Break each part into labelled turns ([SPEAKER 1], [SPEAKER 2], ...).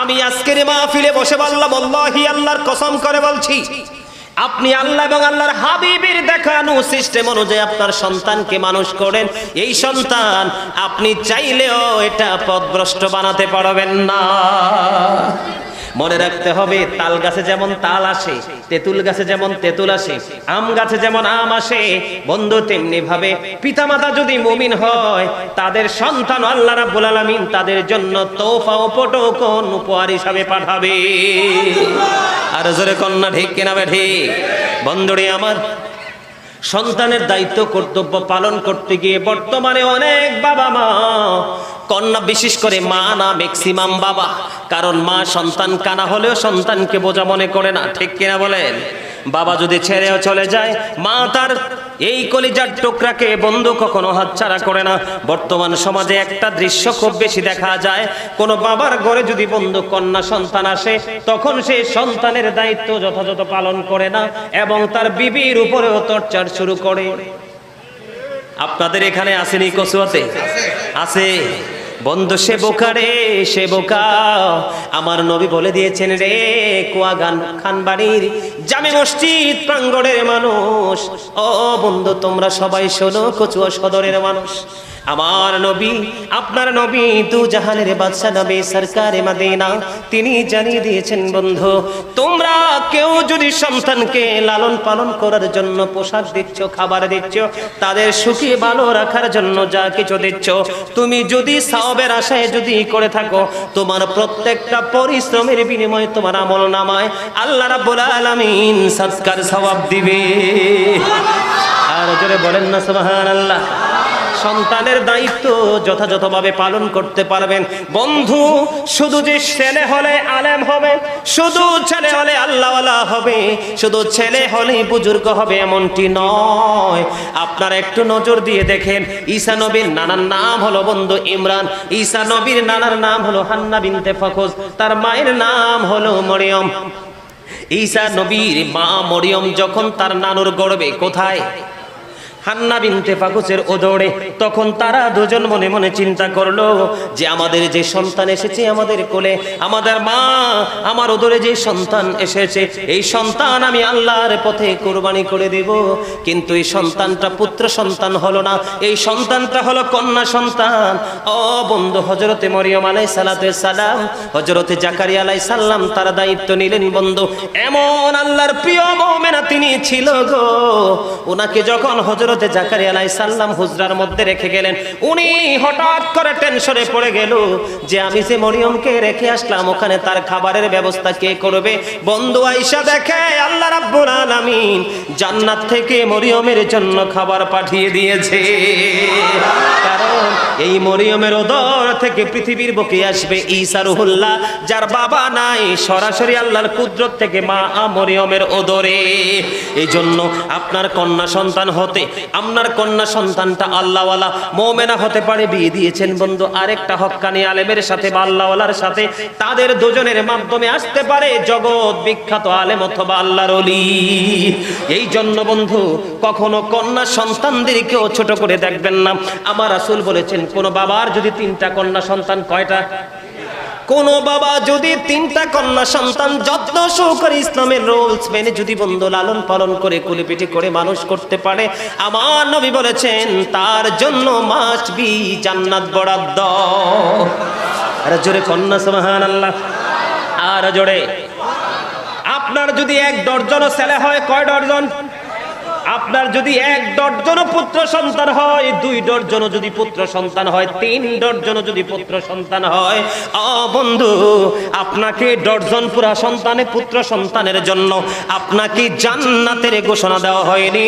[SPEAKER 1] আমি আজকের মাহফিলে বসে বললাম, আল্লাহি, আল্লাহর কসম করে বলছি, আপনি আল্লাহ এবং আল্লাহর হাবিবের দেখানো সিস্টেম অনুযায়ী আপনার সন্তানকে মানুষ করেন। এই সন্তান আপনি চাইলেও এটা পথভ্রষ্ট বানাতে পারবেন না। মনে রাখতে হবে, তাল গাছে যেমন তাল আসে, তেঁতুল গাছে যেমন তেঁতুল আসে, আম গাছে যেমন আম আসে, বন্ধু তেমনি ভাবে পিতামাতা যদি মুমিন হয়, তাদের সন্তান আল্লাহ রাব্বুল আলামিন তাদের জন্য তোহফা উপঢৌকন উপহার হিসাবে পাঠাবে। আর জোরে কন্যা ঠিক কিনা ঠিক? বন্ধুরে আমার, সন্তানের দায়িত্ব কর্তব্য পালন করতে গিয়ে বর্তমানে অনেক বাবা মা, কন্যা বিশেষ করে মা না, ম্যাক্সিমাম বাবা, কারণ মা সন্তান কানা হলেও সন্তানকে বোঝা মনে করে না, ঠিক কিনা বলেন? বাবা যদি ছেড়েও চলে যায়, মা তার এই কলিজার টুকরাকে বন্ধু কখনো হাতছাড়া করে না। বর্তমান সমাজে একটা দৃশ্য খুব বেশি দেখা যায়, কোন বাবার ঘরে যদি বন্ধু কন্যা সন্তান আসে, তখন সে সন্তানের দায়িত্ব যথাযথ পালন করে না এবং তার বিবির উপরেও টর্চার শুরু করে। আপনাদের এখানে আসেনি কচুয়াতে? আছে বন্ধু, সে বোকা রে, সে বোকা। আমার নবী বলে দিয়েছেন রে, কুয়াগান খানবাড়ির জামে মসজিদ প্রাঙ্গণের মানুষ, ও বন্ধু তোমরা সবাই শোনো, কচুয়া সদরের মানুষ, আমার নবী, আপনার নবী দু জাহানের বাদশা নবী সরকারে মদিনা, তিনি জানিয়ে দিয়েছেন বন্ধু, তোমরা কেউ যদি সন্তানকে লালন পালন করার জন্য পোশাক দিচ্ছ, খাবার দিচ্ছ, তাদের সুখী ভালো রাখার জন্য যা কিছু দিচ্ছ, তুমি যদি সওয়াবের আশায় যদি করে থাকো, তোমার প্রত্যেকটা পরিশ্রমের বিনিময়ে তোমার আমল নামায় আল্লাহ রাব্বুল আলামিন সৎকার সওয়াব দিবে। আর জোরে বলেন না সুবহানাল্লাহ। সন্তানের দায়িত্ব যথাযথভাবে পালন করতে পারবেন বন্ধু। শুধু যে ছেলে হলে আলেম হবে, শুধু ছেলে হলে আল্লাহওয়ালা হবে, শুধু ছেলে হলে বুজুর্গ হবে, এমনটি নয়। আপনারা একটু নজর দিয়ে দেখেন, ঈসা নবীর নানার নাম হলো বন্ধু ইমরান, ঈসা নবীর নানার নাম হলো হান্না বিনতে ফখুজ, তার মায়ের নাম হলো মরিয়ম। ঈসা নবীর মা মরিয়ম যখন তার নানুর গর্ভে, কোথায়? হান্না বিনতে ফাকুসের ওদরে, তখন তারা দুজন মনে মনে চিন্তা করলো যে আমাদের যে সন্তান এসেছে আমাদের কোলে, আমাদের মা আমার ওদরে যে সন্তান এসেছে, এই সন্তান আমি আল্লাহর পথে কুরবানি করে দেব। কিন্তু এই সন্তানটা পুত্র সন্তান হলো না, এই সন্তানটা হলো কন্যা সন্তান। ও বন্ধু, হযরতে মরিয়ম আলাইহিস সালাতু ওয়াস সালাম, হযরতে জাকারিয়া আলাইহিস সালাম তার দায়িত্ব নিলেন বন্ধু। এমন আল্লাহর প্রিয় মুমিনা তিনি ছিল গো, ওনাকে যখন হযরতে জাকারিয়া আলাইহিস সালাম হুজরার মধ্যে রেখে গেলেন, উনি হঠাৎ করে টেনশনে পড়ে গেল যে আমি যে মরিয়মকে রেখে আসলাম, ওখানে তার খাবারের ব্যবস্থা কে করবে? বন্ধু আয়েশা দেখে আল্লাহ রাব্বুল আলামিন জান্নাত থেকে মরিয়মের জন্য খাবার পাঠিয়ে দিয়েছে। কারণ এই মরিয়মের ওদর থেকে পৃথিবীর বুকে আসবে ঈসা রুহুল্লাহ, যার বাবা নাই, সরাসরি আল্লাহর কুদরত থেকে মা মরিয়মের ওদরে। এই জন্য আপনার কন্যা সন্তান হতে, আপনার কন্যা সন্তানটা আল্লাহওয়ালা মুমিনা হতে পারে, বিয়ে দিয়েছেন বন্ধু আরেকটা হক্কানি আলেমের সাথে বা আল্লাহওয়ালার সাথে, তাদের দুজনের মাধ্যমে আসতে পারে জগৎ বিখ্যাত আলেম অথবা আল্লাহর ওলি। এই জন্য বন্ধু কখনো কন্যা সন্তানদেরকেও ছোট করে দেখবেন না। আমার রাসূল বলেছেন, কোন বাবার যদি 3টা কন্যা সন্তান, কয়টা? কোন বাবা যদি 3টা কন্যা সন্তান যত্ন সহকারে ইসলামের রুলস মেনে যদি বন্ধু লালন পালন করে কুলে পিঠে করে মানুষ করতে পারে, আমার নবী বলেছেন তার জন্য মাস্ট বি জান্নাত বরাদ্দ। আর জোরে কন্যা সুবহানাল্লাহ, আর জোরে। আপনার যদি 1 ডজন ছেলে হয়, কয় ডজন? আপনার যদি 1 ডজন পুত্র সন্তান হয়, 2 ডজন যদি পুত্র সন্তান হয়, 3 ডজন যদি পুত্র সন্তান হয়, বন্ধু আপনাকে ডজন পুরা সন্তানে পুত্র সন্তানের জন্য আপনাকে জান্নাতের ঘোষণা দেওয়া হয়নি,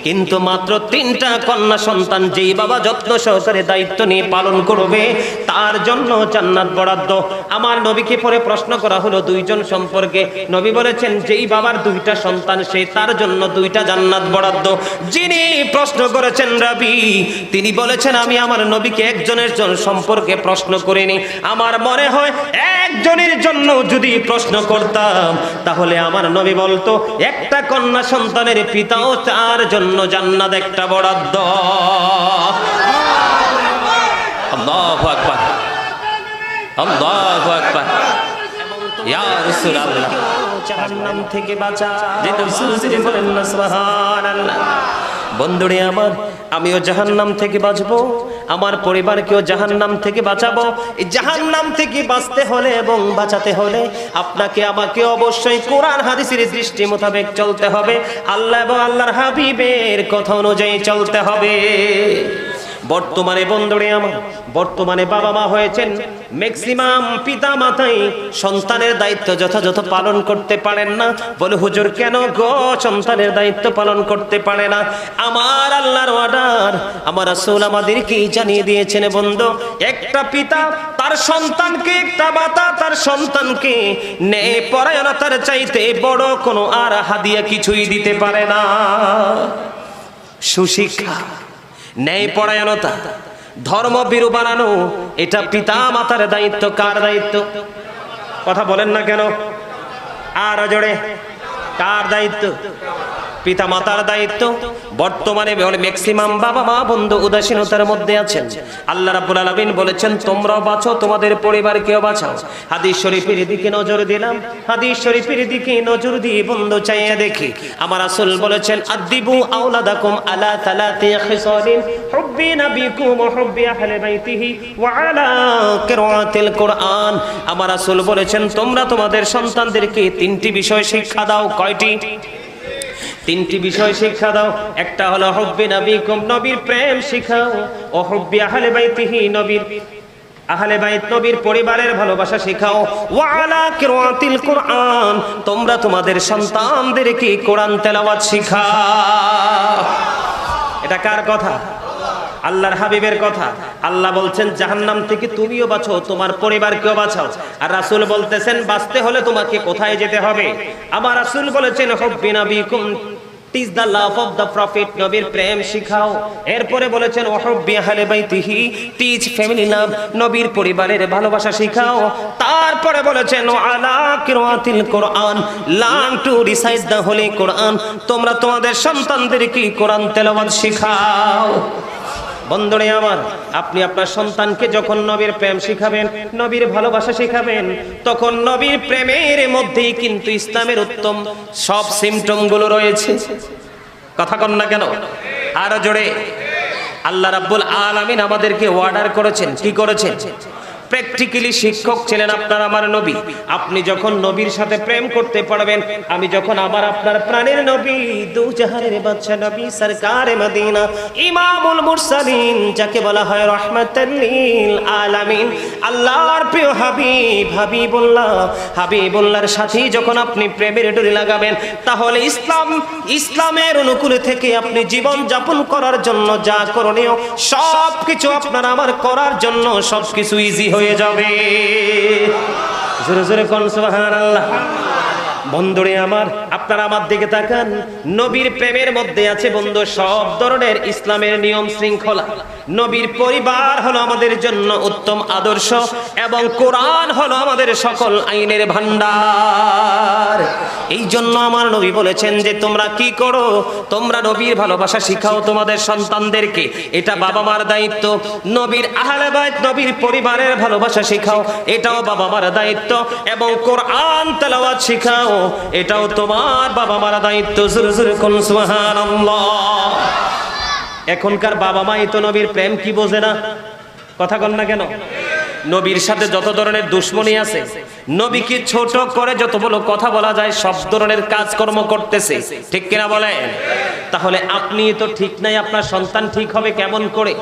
[SPEAKER 1] কিন্তু মাত্র 3টা কন্যা সন্তান যেই বাবা যত্ন সহকারে দায়িত্ব নিয়ে পালন করবে, তার জন্য জান্নাত বরাদ্দ। আমার নবীকে পরে প্রশ্ন করা হলো 2 জন সম্পর্কে, নবী বলেছেন যেই বাবার 2টা সন্তান, সে তার জন্য 2টা জান্নাত বরাদ্দ। যিনি প্রশ্ন করেছেন রাবী, তিনি বলেছেন আমি আমার নবীকে একজনের জন্য সম্পর্কে প্রশ্ন করিনি, আমার মনে হয় একজনের জন্য যদি প্রশ্ন করতাম তাহলে আমার নবী বলতো একটা কন্যা সন্তানের পিতাও তার জন্য জান্নাত একটা বরাদ্দ। আল্লাহু আকবার, আল্লাহু আকবার। ইয়া রাসূলুল্লাহ জাহান্নাম থেকে বাঁচা যে রাসূল বলেন না সুবহানাল্লাহ। বন্ধুরে আমার, আমিও জাহান্নাম থেকে বাঁচবো, আমার পরিবারকেও জাহান্নাম থেকে বাঁচাবো। এই জাহান্নাম থেকে বাঁচতে হলে এবং বাঁচাতে হলে আপনাকে আমাকে অবশ্যই কোরআন হাদিসের দৃষ্টি মোতাবেক চলতে হবে, আল্লাহ এবং আল্লাহর হাবিবের কথা অনুযায়ী চলতে হবে। বর্তমানে বন্ধুরে আমার, বর্তমানে বাবা মা হয়েছেন, ম্যাক্সিমাম পিতা মাতাই সন্তানের দায়িত্ব যথাযথ পালন করতে পারেন না। বলে হুজুর কেন গো সন্তানের দায়িত্ব পালন করতে পারে না? আমার আল্লাহর অর্ডার, আমার রাসূল আমাদেরকে জানিয়ে দিয়েছেন বন্ধু, একটা পিতা তার সন্তানকে, একটা মাতা তার সন্তানকে ন্যায় পরায়ণতার চাইতে বড় কোনো আর হাদিয়া কিছুই দিতে পারে না। সুশিক্ষা, ন্যায় পরায়ণতা, ধর্মভীরু বানানো, এটা পিতা মাতার দায়িত্ব। কার দায়িত্ব? কথা বলেন না কেন? আর জোরে, কার দায়িত্ব? পিতা মাতার দায়িত্ব। বর্তমানে ম্যাক্সিমাম বাবা মা বন্ধু উদাসীনতার মধ্যে আছেন। আল্লাহ রাব্বুল আলামিন বলেছেন তোমরাও বাঁচো, তোমাদের পরিবারকেও বাঁচাও। হাদিস শরীফের দিকে নজর দিলাম, হাদিস শরীফের দিকে নজর দিয়ে বন্ধু চাইয়া দেখি আমার রাসূল বলেছেন আদিবু আওলাদাকুম আলা তালাতি খিসালিন হুব্বি নাবিকুম ওয়া হুব্বি আহলি বাইতিহি ওয়া আলা কিরাআতিল কুরআন। আমার রাসূল বলেছেন তোমরা তোমাদের সন্তানদেরকে তিনটি বিষয় শিক্ষা দাও। কয়টি? তিনটি বিষয় শিক্ষা দাও। একটা হলো হুব্বি নবিকুম, নবীর প্রেম শিখাও, ও হুব্বি আহলে বাইতিহি, নবীর আহলে বাইত নবীর পরিবারের ভালোবাসা শিখাও, ওয়া আলা কিরাআতিল কুরআন, তোমরা তোমাদের সন্তানদেরকে কোরআন তেলাওয়াত শিখাও। এটা কার কথা? আল্লাহর হাবিবের কথা। আল্লাহ বলছেন জাহান্নাম থেকে তুমিও বাঁচো, তোমার পরিবারকেও বাঁচাও। আর রাসূল বলতেছেন বাঁচতে হলে তোমাকে কোথায় যেতে হবে? আমার রাসূল বলেছেন হুব্বি নবিকুম, teach the love of the prophet, নবীর প্রেম শিখাও। এরপরে বলেছেন ওয়াহুব্বি আহলে বাইতিহি, টিচ ফ্যামিলি লাভ, নবীর পরিবারের ভালোবাসা শিখাও। তারপরে বলেছেন আলা কিরাআতিল কুরআন, learn to recite the holy Quran, তোমরা তোমাদের সন্তানদেরকে কোরআন তেলাওয়াত শিখাও। বন্ধুরে আমার, আপনি আপনার সন্তানকে যখন নবীর প্রেম শিখাবেন, নবীর ভালোবাসা শিখাবেন, তখন নবীর প্রেমের মধ্যেই কিন্তু ইসলামের উত্তম সব সিমটম গুলো রয়েছে। কথা কন না কেন? আরো জোরে। আল্লাহ রাব্বুল আলামিন আমাদেরকে অর্ডার করেছেন, কি করেছেন? প্র্যাকটিক্যালি শিক্ষক ছিলেন আপনার আমার নবী। আপনি যখন নবীর সাথে প্রেম করতে পারবেন, আমি যখন আমার আপনার প্রাণের নবী, দু জাহানের বাদশা নবী, সরকারে মদিনা, ইমামুল মুরসালিন, যাকে বলা হয় রাহমাতাল লিল আলামিন, আল্লাহর প্রিয় হাবিব, হাবিবুল্লাহর সাথে যখন আপনি প্রেমের ডোরি লাগাবেন, তাহলে ইসলামের অনুকূলে থেকে আপনি জীবন যাপন করার জন্য যা করণীয় সবকিছু আপনার আমার করার জন্য সবকিছু ইজি হয়ে যাবে। জোরে জোরে কোন সুবহানাল্লাহ। বন্ধুরে আমার, আপনারা আমার দিকে তাকান, নবীর প্রেমের মধ্যে আছে বন্ধু সব ধরনের ইসলামের নিয়ম শৃঙ্খলা। নবীর পরিবার হলো আমাদের জন্য উত্তম আদর্শ, এবং কোরআন হলো আমাদের সকল আইনের ভান্ডার। এই জন্য আমার নবী বলেছেন যে তোমরা কি করো, তোমরা নবীর ভালোবাসা শিখাও তোমাদের সন্তানদেরকে, এটা বাবা মার দায়িত্ব। নবীর আহলে বাইত, নবীর পরিবারের ভালোবাসা শিখাও, এটাও বাবা মার দায়িত্ব। এবং কোরআন তেলাওয়াত শিখাও, এটাও তোমার বাবা মার দায়িত্ব। জোরে জোরে কোন সুবহানাল্লাহ। এখনকার বাবা মাই তো নবীর প্রেম কি বোঝে না? কথা কন না কেন? নবীর সাথে যত ধরনের দুশ্মনী আছে, নবীকে ছোট করে যত বড় কথা বলা যায়, সব ধরনের কাজকর্ম করতেছে, ঠিক কিনা বলেন? তাহলে আপনি তো ঠিক নাই, আপনার সন্তান ঠিক হবে কেমন করে?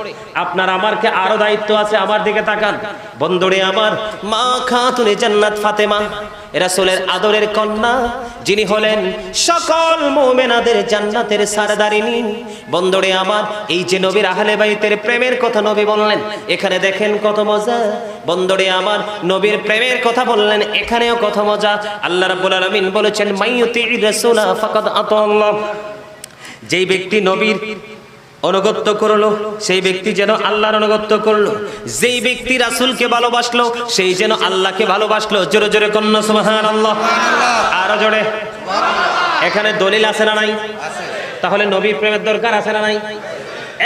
[SPEAKER 1] আপনার আমারকে আরো দায়িত্ব আছে। আমার দিকে তাকান বন্ধুরে আমার, মা খাতুনে জান্নাত ফাতেমা, রাসূলের আদরের কন্যা, যিনি হলেন সকল মুমিনাদের জান্নাতের সরদারিনী। বন্ধুরে আমার, এই যে নবীর আহলে বাইতের প্রেমের কথা নবী বললেন, এখানে দেখেন কত মজা। বন্ধুরে আমার, নবীর প্রেমের কথা বললেন, এখানেও কত মজা। আল্লাহ রাব্বুল আলামিন বলেছেন মাইয়ুতির রাসূলা ফাকাদ আতাল্লাহ, যেই ব্যক্তি নবীর অনুগত্য করলো সেই ব্যক্তি যেন আল্লাহর অনুগত্য করলো, যেই ব্যক্তি রাসূলকে ভালোবাসলো সেই যেন আল্লাহকে ভালোবাসলো। জোরে জোরে কোন সুবহানাল্লাহ। আরো জোরে। এখানে দলিল আছে না নাই? তাহলে নবীর প্রেমের দরকার আছে না নাই?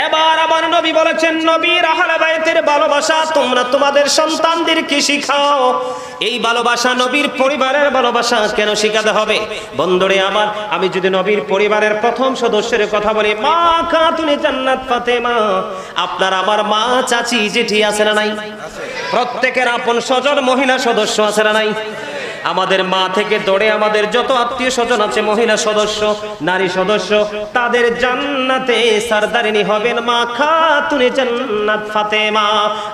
[SPEAKER 1] এবার আমার নবী বলেছেন, নবীর আহলে বাইতের ভালোবাসা তোমরা তোমাদের সন্তানদেরকে শিখাও। এই ভালোবাসা নবীর পরিবারের ভালোবাসা কেন শিখাতে হবে? বন্ধুরে আমার, আমি যদি নবীর পরিবারের প্রথম সদস্যের কথা বলি, মা খাতুনে জান্নাত ফাতেমা, আপনার আমার মা, চাচি, জেঠি আছে না নাই? প্রত্যেকের আপন স্বজন মহিলা সদস্য আছে না নাই? আমাদের মা থেকে ধরে আমাদের যত আত্মীয় স্বজন আছে, মহিলা সদস্য, নারী সদস্য, তাদের জান্নাতে সরদারিনী হবেন মা খাতুনে জান্নাত ফাতেমা।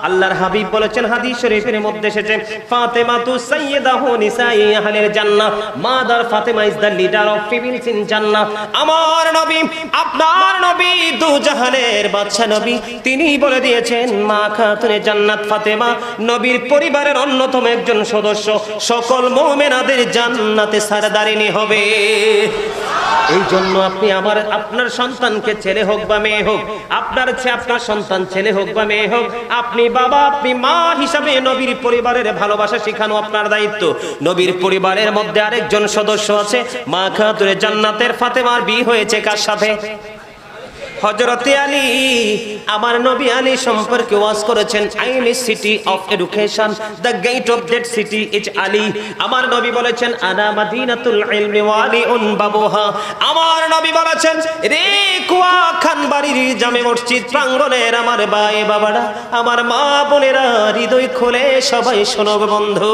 [SPEAKER 1] আল্লাহর হাবিব বলেছেন, হাদিস শরীফের মধ্যে এসেছে, ফাতেমা তু সাইয়্যিদাহু নিসাই আহলিল জান্নাহ, mother Fatema is the leader of females in জান্নাহ। আমার নবী, আপনার নবী, দু জাহানের বাদশা নবী, তিনি বলে দিয়েছেন মা খাতুনে জান্নাত ফাতেমা নবীর পরিবারের অন্যতম একজন সদস্য, সকল মুমিনাদের জান্নাতে সরদারিনী হবে। এই জন্য আপনি আপনার সন্তানকে, ছেলে হোক বা মেয়ে হোক, আপনার সন্তান ছেলে হোক বা মেয়ে হোক, আপনি বাবা, আপনি মা হিসাবে নবীর পরিবারের ভালোবাসা শেখানো আপনার দায়িত্ব। নবীর পরিবারের মধ্যে আরেকজন সদস্য আছে, মা খাতুনে জান্নাতের ফাতেমার বিয়ে হয়েছে কার সাথে? হযরতে আলী। আমার নবী আলী সম্পর্কে ওয়াজ করেছেন, I am a city of education, the gate of that city is Ali. আমার নবী বলেছেন, আনা মাদিনাতুল ইলমি ওয়া আলিউন বাবুহা। আমার নবী বলেছেন, রে কুয়া খানবাড়ির জামে মসজিদ প্রাঙ্গণের আমার ভাই বাবারা, আমার মা বোনেরা, হৃদয় খুলে সবাই শোনো বন্ধু।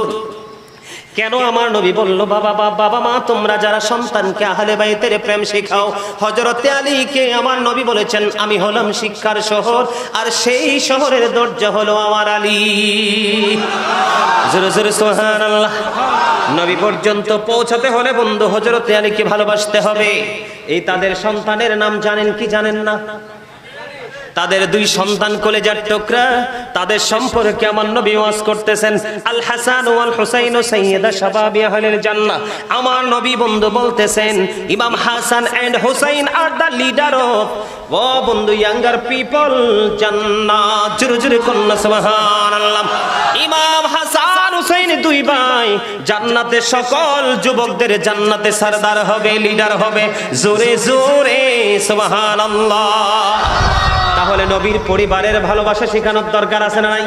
[SPEAKER 1] কেন আমার নবী বলল, বাবা মা তোমরা যারা সন্তানকে আহলে বাইতের প্রেম শেখাও, হযরতে আলীকে আমার নবী বলেছেন, আমি হলাম শিক্ষার শহর, আর সেই শহরের দরজা হলো আমার আলী। জোরে জোরে সুবহানাল্লাহ। নবী পর্যন্ত পৌঁছাতে হলে বন্ধু হযরতে আলীকে ভালোবাসতে হবে। এই তাদের সন্তানের নাম জানেন কি জানেন না? তাদের দুই সন্তান কলেজার টুকরা, তাদের সম্পর্কে আমার নবী ওয়াজ করতেছেন, আল হাসান ওয়াল হুসাইন সাইয়্যিদা শাবাবি আহলিল জান্নাহ। আমার নবী বন্ধু বলতেছেন, imam Hasan and Husain are the leader of, ও বন্ধু, ইয়াঙ্গার পিপল জান্নাত। জোরে জোরে কন্না সুবহানাল্লাহ। ইমাম হাসান হুসাইন দুই ভাই জান্নাতে, সকল যুবকদের জান্নাতে সরদার হবে, লিডার হবে। জোরে জোরে সুবহানাল্লাহ। তাহলে নবীর পরিবারের ভালোবাসা শেখানোর দরকার আছে না নাই?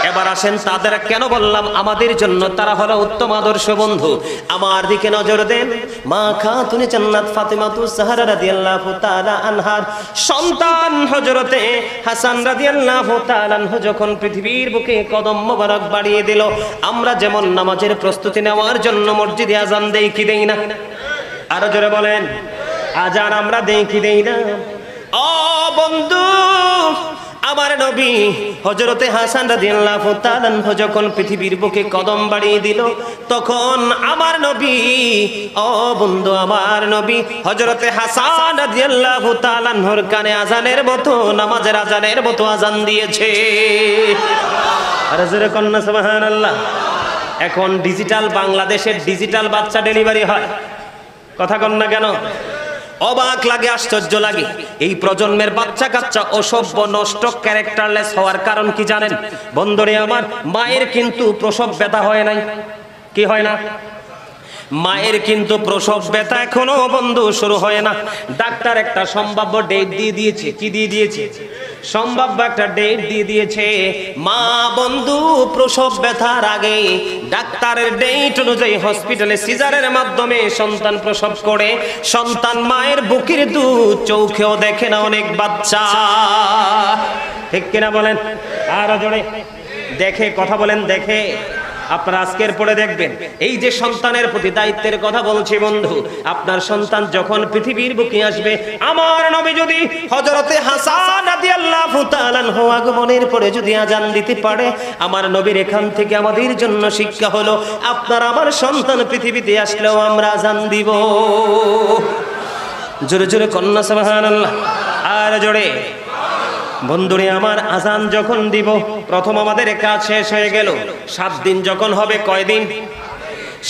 [SPEAKER 1] এবার আসেন, তাদের কেন বললাম আমাদের জন্য তারা হলো উত্তম আদর্শ বন্ধু। আমার দিকে নজর দেন, মা খাতুনে জান্নাত ফাতেমাতু জাহরা রাদিয়াল্লাহু তাআলা আনহার সন্তান হযরতে হাসান রাদিয়াল্লাহু তাআলা আনহু যখন পৃথিবীর বুকে কদম মোবারক বাড়িয়ে দিল, আমরা যেমন নামাজের প্রস্তুতি নেওয়ার জন্য মসজিদে আযান দেই কি দেই না? আরো জোরে বলেন, আযান আমরা দেই কি দেই না? ও বন্ধু, আমার নবী হযরতে হাসান রাদিয়াল্লাহু তাআলা আনহু যখন পৃথিবীর বুকে কদম বাড়িয়ে দিল, তখন আমার নবী, ও বন্ধু, আমার নবী হযরতে হাসান রাদিয়াল্লাহু তাআলা আনহুর কানে আযানের মতো, নামাজের আযানের মতো আযান দিয়েছে। আর জোরে কন্না সুবহানাল্লাহ। এখন ডিজিটাল বাংলাদেশের ডিজিটাল বাচ্চা ডেলিভারি হয়, কথা কন না কেন? অবাক লাগে, আশ্চর্য লাগে। এই প্রজন্মের বাচ্চা কাচ্চা অসভ্য, নষ্ট, ক্যারেক্টারলেস হওয়ার কারণ কি জানেন বন্ধুরে আমার? মায়ের কিন্তু প্রসব ব্যথা হয় নাই। কি হয় না? মায়ের কিন্তু প্রসব ব্যথা এখনো বন্ধু শুরু হয় না। ডাক্তার একটা সম্ভাব্য ডেট দিয়ে দিয়েছে। কি দিয়ে দিয়েছে? সম্ভাব্য একটা ডেট দিয়ে দিয়েছে। মা বন্ধু প্রসব ব্যথার আগে ডাক্তারের ডেট অনুযায়ী হসপিটালে সিজারের মাধ্যমে সন্তান প্রসব করে, সন্তান মায়ের বুকের দুধ চোখেও দেখে না অনেক বাচ্চা। ঠিক কিনা বলেন? আর জোরে দেখে, কথা বলেন, দেখে। আপনারা আজকের পরে দেখবেন, এই যে সন্তানের প্রতি দায়িত্বের কথা বলছি বন্ধু, আপনার সন্তান যখন পৃথিবীর বুকে আসবে, আমার নবী যদি হযরতে হাসান রাদিয়াল্লাহু তাআলা আনহু আগমনের পরে যদি আযান দিতে পারে, আমার নবীর এখান থেকে আমাদের জন্য শিক্ষা হলো, আপনার আমার সন্তান পৃথিবীতে আসলেও আমরা আযান দিব। জোরে জোরে কন্না সুবহানাল্লাহ। আর জোরে বন্ধুরে আমার, আযান যখন দিব, প্রথম আমাদের কাজ শেষ হয়ে গেল। 7 দিন যখন হবে, কয়দিন?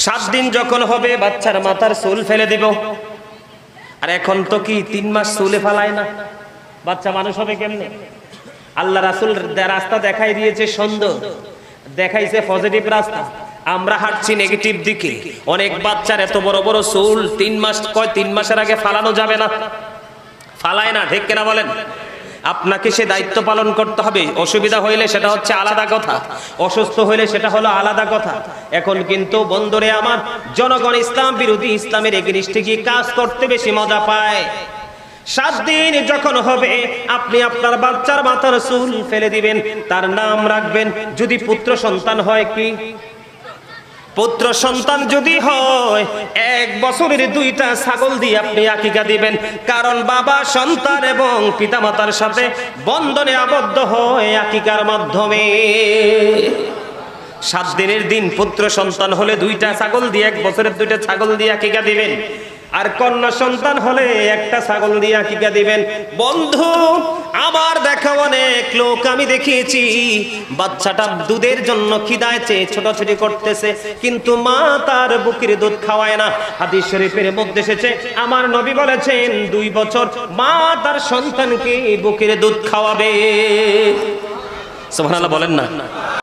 [SPEAKER 1] 7 দিন যখন হবে, বাচ্চার মাথার চুল ফেলে দিব। আর এখন তো কি 3 মাস চুলে ফেলায় না, বাচ্চা মানুষ হবে কেমনে? আল্লাহ রাসূল রাস্তা দেখাই দিয়েছে, সুন্দর দেখাইছে, পজিটিভ রাস্তা। আমরা হাঁটছি নেগেটিভ দিকে। অনেক বাচ্চার এত বড় বড় চুল, 3 মাস, কয় 3 মাসের আগে ফালানো যাবে না, ফালায় না। ঠিক কিনা বলেন? আপনাকে সে দায়িত্ব পালন করতে হবে। অসুবিধা হইলে সেটা হচ্ছে আলাদা কথা, অসুস্থ হইলে সেটা হলো আলাদা কথা। এখন কিন্তু বন্ধুরে আমার, জনগণ ইসলাম বিরোধী, ইসলামের এগেইনস্টে গিয়ে কাজ করতে বেশি মজা পায়। 7 দিন যখন হবে আপনি আপনার বাচ্চার মাথার চুল ফেলে দিবেন, তার নাম রাখবেন। যদি পুত্র সন্তান হয়, কি পুত্র সন্তান যদি হয়, 1 বছরের 2টা ছাগল দিয়ে আপনি আকিকা দিবেন। কারণ বাবা সন্তান এবং পিতামাতার সাথে বন্ধনে আবদ্ধ হয় আকিকার মাধ্যমে। 7 দিনের দিন পুত্র সন্তান হলে 2টা ছাগল দিয়ে, 1 বছরের 2টা ছাগল দিয়ে আকিকা দিবেন। আর কন্যা সন্তান হলে 1টা ছাগল দিয়ে আকিকা দিবেন। বন্ধু আমার দেখা অনেক লোক আমি দেখিয়েছি, বাচ্চাটা দুধের জন্য খিদায় চেয়ে ছোটাছুটি করতেছে, কিন্তু মা তার বুকের দুধ খাওয়ায় না। হাদিস শরীফের মধ্যে এসেছে, আমার নবী বলেছেন 2 বছর মা তার সন্তানকে বুকের দুধ খাওয়াবে। সুবহানাল্লাহ বলেন না।